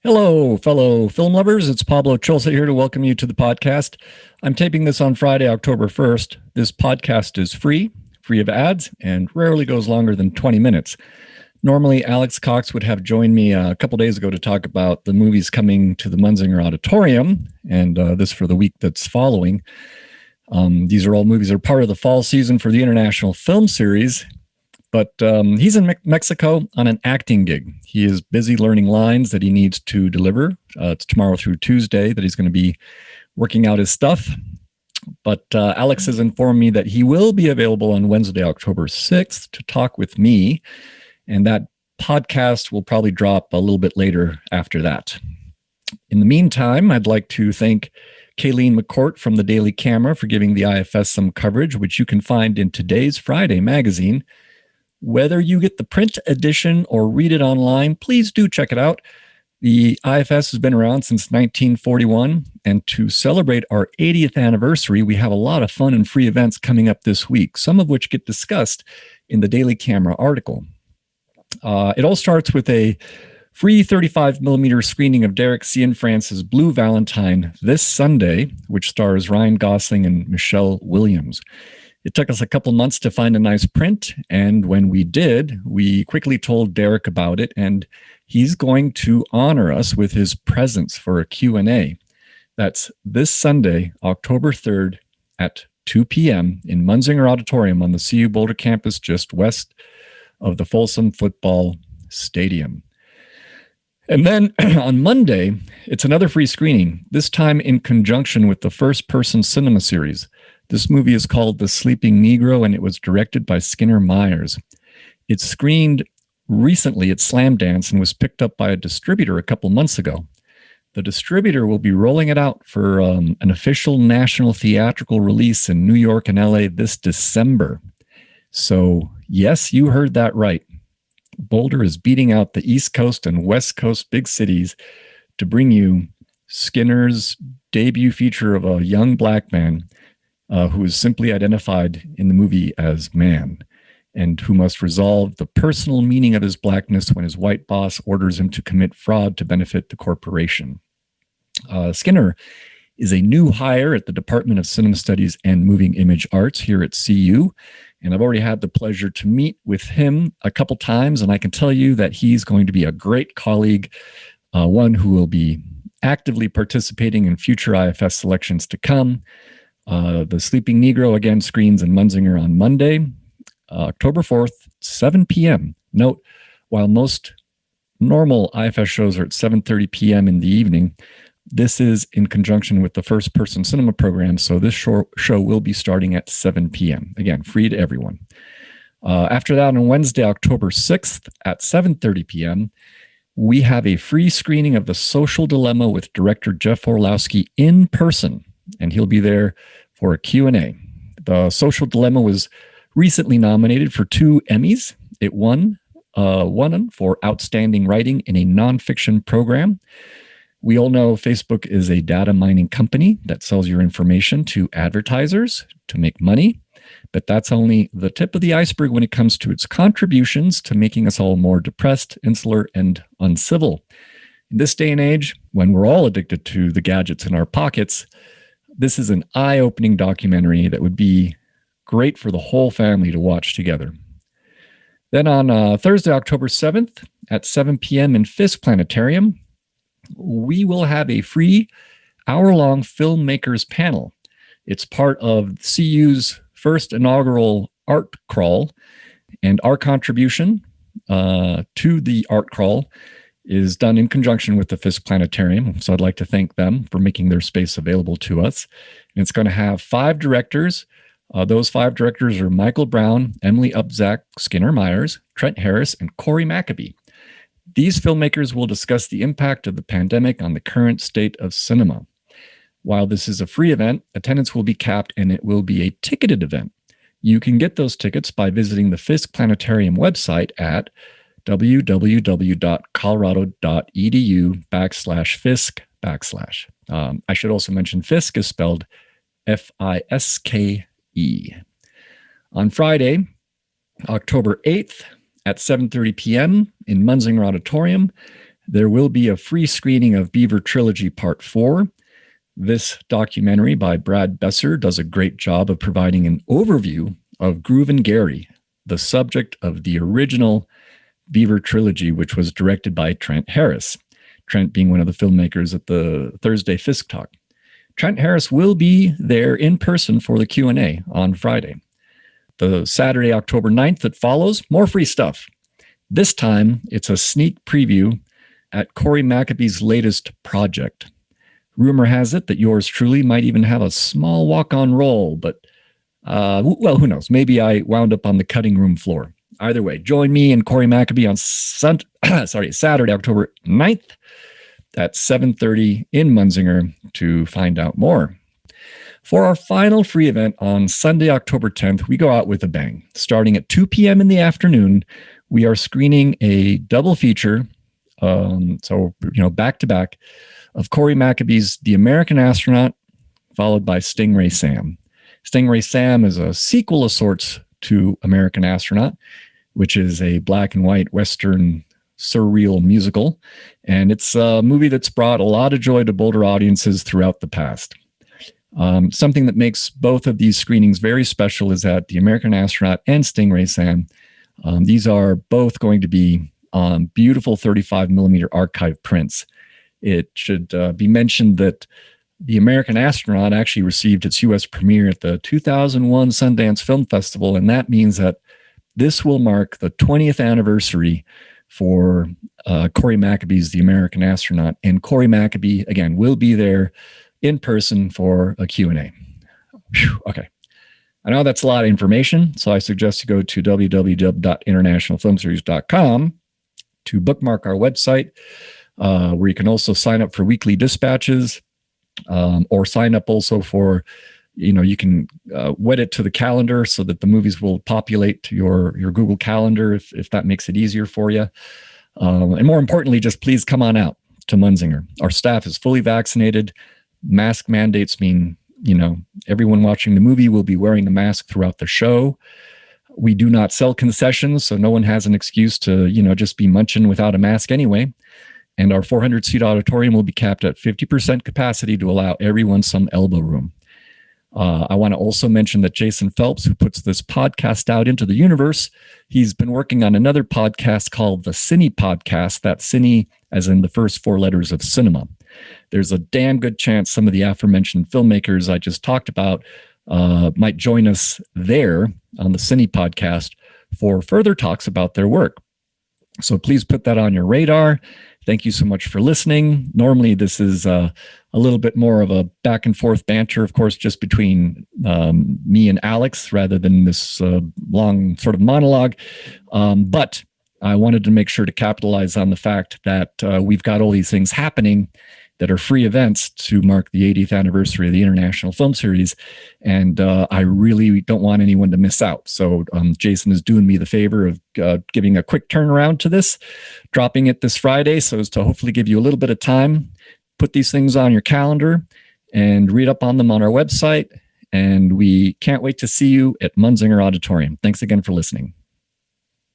Hello, fellow film lovers. It's Pablo Cholsa here to welcome you to the podcast. I'm taping this on Friday, October 1st. This podcast is free of ads, and rarely goes longer than 20 minutes. Normally, Alex Cox would have joined me a couple days ago to talk about the movies coming to the Munzinger Auditorium, and this for the week that's following. These are all movies that are part of the fall season for the International Film Series. But he's in Mexico on an acting gig. He is busy learning lines that he needs to deliver. It's tomorrow through Tuesday that he's going to be working out his stuff. But Alex has informed me that he will be available on Wednesday, October 6th to talk with me. And that podcast will probably drop a little bit later after that. In the meantime, I'd like to thank Kayleen McCourt from the Daily Camera for giving the IFS some coverage, which you can find in today's Friday magazine. Whether you get the print edition or read it online, please do check it out. The IFS has been around since 1941, and to celebrate our 80th anniversary, we have a lot of fun and free events coming up this week, some of which get discussed in the Daily Camera article. It all starts with a free 35mm screening of Derek Cianfrance's Blue Valentine this Sunday, which stars Ryan Gosling and Michelle Williams. It took us a couple months to find a nice print, and when we did, we quickly told Derek about it, and he's going to honor us with his presence for a Q&A. That's this Sunday, October 3rd at 2 p.m. in Munzinger Auditorium on the CU Boulder campus just west of the Folsom Football Stadium. And then on Monday, it's another free screening, this time in conjunction with the First Person Cinema series. This movie is called The Sleeping Negro, and it was directed by Skinner Myers. It screened recently at Slamdance and was picked up by a distributor a couple months ago. The distributor will be rolling it out for an official national theatrical release in New York and LA this December. So, yes, you heard that right. Boulder is beating out the East Coast and West Coast big cities to bring you Skinner's debut feature of a young black man who is simply identified in the movie as man, and who must resolve the personal meaning of his blackness when his white boss orders him to commit fraud to benefit the corporation. Skinner is a new hire at the Department of Cinema Studies and Moving Image Arts here at CU, and I've already had the pleasure to meet with him a couple times, and I can tell you that he's going to be a great colleague, one who will be actively participating in future IFS selections to come. The Sleeping Negro again screens in Munzinger on Monday, October 4th, 7 p.m. Note, while most normal IFS shows are at 7:30 p.m. in the evening, this is in conjunction with the First Person Cinema program, so this show will be starting at 7 p.m. Again, free to everyone. After that, on Wednesday, October 6th at 7:30 p.m., we have a free screening of The Social Dilemma with director Jeff Orlowski in person, and he'll be there for a Q&A. The Social Dilemma was recently nominated for 2 Emmys. It won one for Outstanding Writing in a Nonfiction Program. We all know Facebook is a data mining company that sells your information to advertisers to make money, but that's only the tip of the iceberg when it comes to its contributions to making us all more depressed, insular, and uncivil. In this day and age, when we're all addicted to the gadgets in our pockets, this is an eye-opening documentary that would be great for the whole family to watch together. Then on Thursday, October 7th at 7 p.m. in Fisk Planetarium, we will have a free hour-long filmmakers panel. It's part of CU's first inaugural art crawl, and our contribution to the art crawl is done in conjunction with the Fisk Planetarium. So I'd like to thank them for making their space available to us. And it's going to have 5 directors. Those 5 directors are Michael Brown, Emily Upzak, Skinner Myers, Trent Harris, and Corey Maccabee. These filmmakers will discuss the impact of the pandemic on the current state of cinema. While this is a free event, attendance will be capped and it will be a ticketed event. You can get those tickets by visiting the Fisk Planetarium website at www.colorado.edu/Fisk/. I should also mention Fisk is spelled Fiske. On Friday, October 8th at 7:30 p.m. in Munzinger Auditorium, there will be a free screening of Beaver Trilogy Part 4. This documentary by Brad Besser does a great job of providing an overview of Groove and Gary, the subject of the original Beaver Trilogy, which was directed by Trent Harris. Trent being one of the filmmakers at the Thursday Fisk Talk. Trent Harris will be there in person for the Q&A on Friday. The Saturday, October 9th that follows, more free stuff. This time, it's a sneak preview at Corey Maccabee's latest project. Rumor has it that yours truly might even have a small walk-on role, but, well, who knows? Maybe I wound up on the cutting room floor. Either way, join me and Corey Maccabee on Saturday, October 9th at 7:30 in Munzinger to find out more. For our final free event on Sunday, October 10th, we go out with a bang. Starting at 2 p.m. in the afternoon, we are screening a double feature, back to back, of Corey Maccabee's The American Astronaut, followed by Stingray Sam. Stingray Sam is a sequel of sorts to American Astronaut, which is a black and white Western surreal musical. And it's a movie that's brought a lot of joy to Boulder audiences throughout the past. Something that makes both of these screenings very special is that The American Astronaut and Stingray Sam, these are both going to be beautiful 35 millimeter archive prints. It should be mentioned that The American Astronaut actually received its U.S. premiere at the 2001 Sundance Film Festival, and that means that this will mark the 20th anniversary for Corey Maccabee's The American Astronaut, and Corey Maccabee, again, will be there in person for a Q&A. Okay. I know that's a lot of information, so I suggest you go to www.internationalfilmseries.com to bookmark our website, where you can also sign up for weekly dispatches, or sign up also for, you can wed it to the calendar so that the movies will populate to your Google Calendar if that makes it easier for you. And more importantly, just please come on out to Munzinger. Our staff is fully vaccinated. Mask mandates mean, everyone watching the movie will be wearing a mask throughout the show. We do not sell concessions, so no one has an excuse to, just be munching without a mask anyway. And our 400-seat auditorium will be capped at 50% capacity to allow everyone some elbow room. I want to also mention that Jason Phelps, who puts this podcast out into the universe, he's been working on another podcast called the Cine Podcast. That's Cine as in the first four letters of cinema. There's a damn good chance some of the aforementioned filmmakers I just talked about might join us there on the Cine Podcast for further talks about their work. So please put that on your radar. Thank you so much for listening. Normally, this is a little bit more of a back and forth banter, of course, just between me and Alex rather than this long sort of monologue. But I wanted to make sure to capitalize on the fact that we've got all these things happening that are free events to mark the 80th anniversary of the International Film Series. And I really don't want anyone to miss out. So Jason is doing me the favor of giving a quick turnaround to this, dropping it this Friday so as to hopefully give you a little bit of time, put these things on your calendar and read up on them on our website. And we can't wait to see you at Munzinger Auditorium. Thanks again for listening.